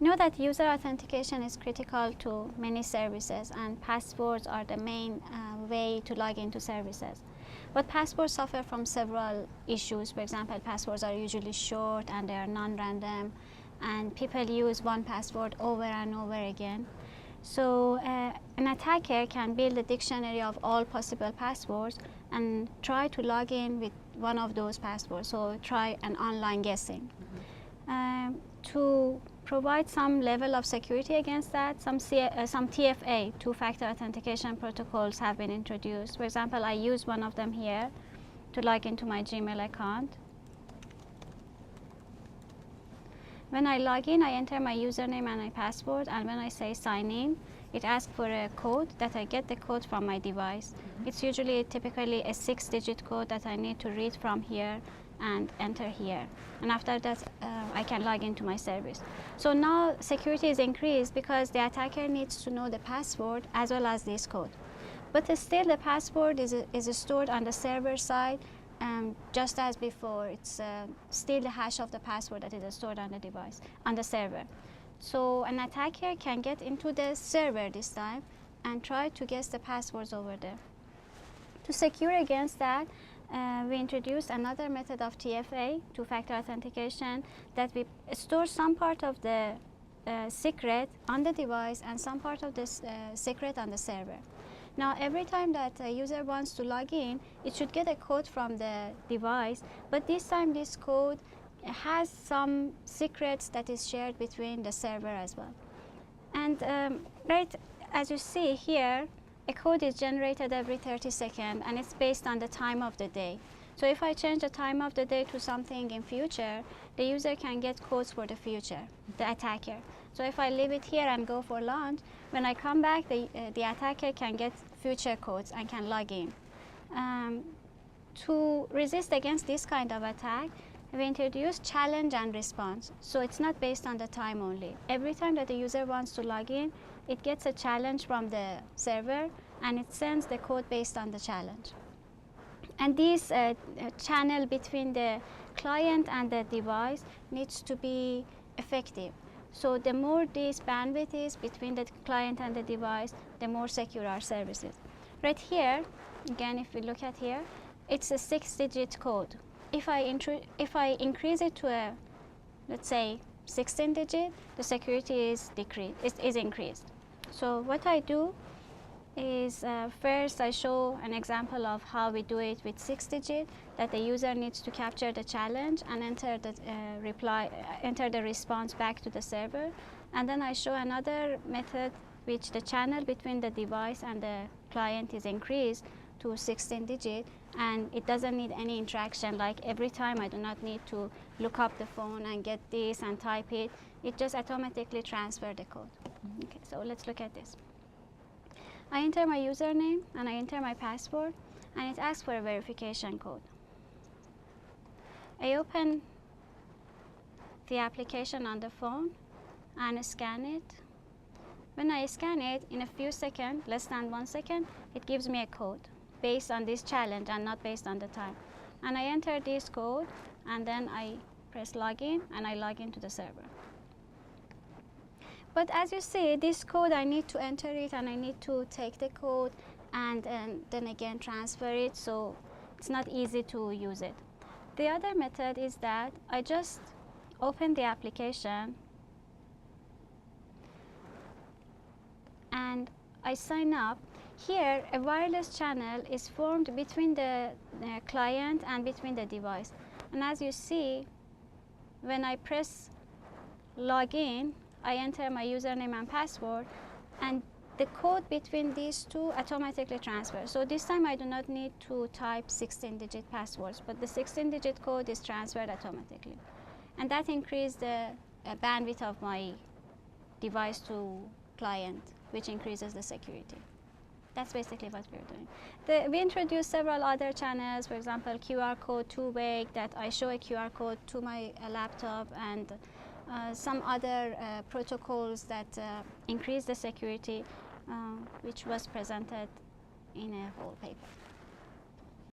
Know that user authentication is critical to many services, and passwords are the main way to log into services. But passwords suffer from several issues. For example, passwords are usually short and they are non-random, and people use one password over and over again. So an attacker can build a dictionary of all possible passwords and try to log in with one of those passwords. So try an online guessing. To provide some level of security against that, some TFA, two-factor authentication protocols, have been introduced. For example, I use one of them here to log into my Gmail account. When I log in, I enter my username and my password, and when I say sign in, it asks for a code that I get the code from my device. It's usually typically a 6-digit code that I need to read from here and enter here, and after that I can log into my service. So now security is increased because the attacker needs to know the password as well as this code, but still the password is stored on the server side, just as before. It's still the hash of the password that is stored on the device, on the server. So an attacker can get into the server this time and try to guess the passwords over there. To secure against that, we introduced another method of TFA, two-factor authentication, that we store some part of the secret on the device and some part of this secret on the server. Now, every time that a user wants to log in, it should get a code from the device, but this time this code has some secrets that is shared between the server as well. And right as you see here, a code is generated every 30 seconds, and it's based on the time of the day. So if I change the time of the day to something in future, the user can get codes for the future, the attacker. So if I leave it here and go for lunch, when I come back, the attacker can get future codes and can log in. To resist against this kind of attack, we introduced challenge and response. So it's not based on the time only. Every time that the user wants to log in, it gets a challenge from the server and it sends the code based on the challenge. And this channel between the client and the device needs to be effective. So the more this bandwidth is between the client and the device, the more secure our service is. Right here, again, if we look at here, it's a 6-digit code. If I increase it to a, let's say, 16-digit, the security is increased. So what I do is first I show an example of how we do it with 6-digit, that the user needs to capture the challenge and enter the response back to the server. And then I show another method which the channel between the device and the client is increased to 16-digit, and it doesn't need any interaction. Like every time I do not need to look up the phone and get this and type it. It just automatically transfers the code. Okay, so let's look at this. I enter my username and I enter my password, and it asks for a verification code. I open the application on the phone and scan it. When I scan it, in a few seconds, less than 1 second, it gives me a code based on this challenge and not based on the time. And I enter this code, and then I press login and I log into the server. But as you see, this code, I need to enter it and I need to take the code and then again transfer it, so it's not easy to use it. The other method is that I just open the application and I sign up. Here, a wireless channel is formed between the client and between the device. And as you see, when I press login, I enter my username and password, and the code between these two automatically transfers. So this time I do not need to type 16-digit passwords, but the 16-digit code is transferred automatically. And that increases the bandwidth of my device to client, which increases the security. That's basically what we're doing. We introduced several other channels, for example, QR code two-way, that I show a QR code to my laptop, and some other protocols that increase the security, which was presented in a whole paper.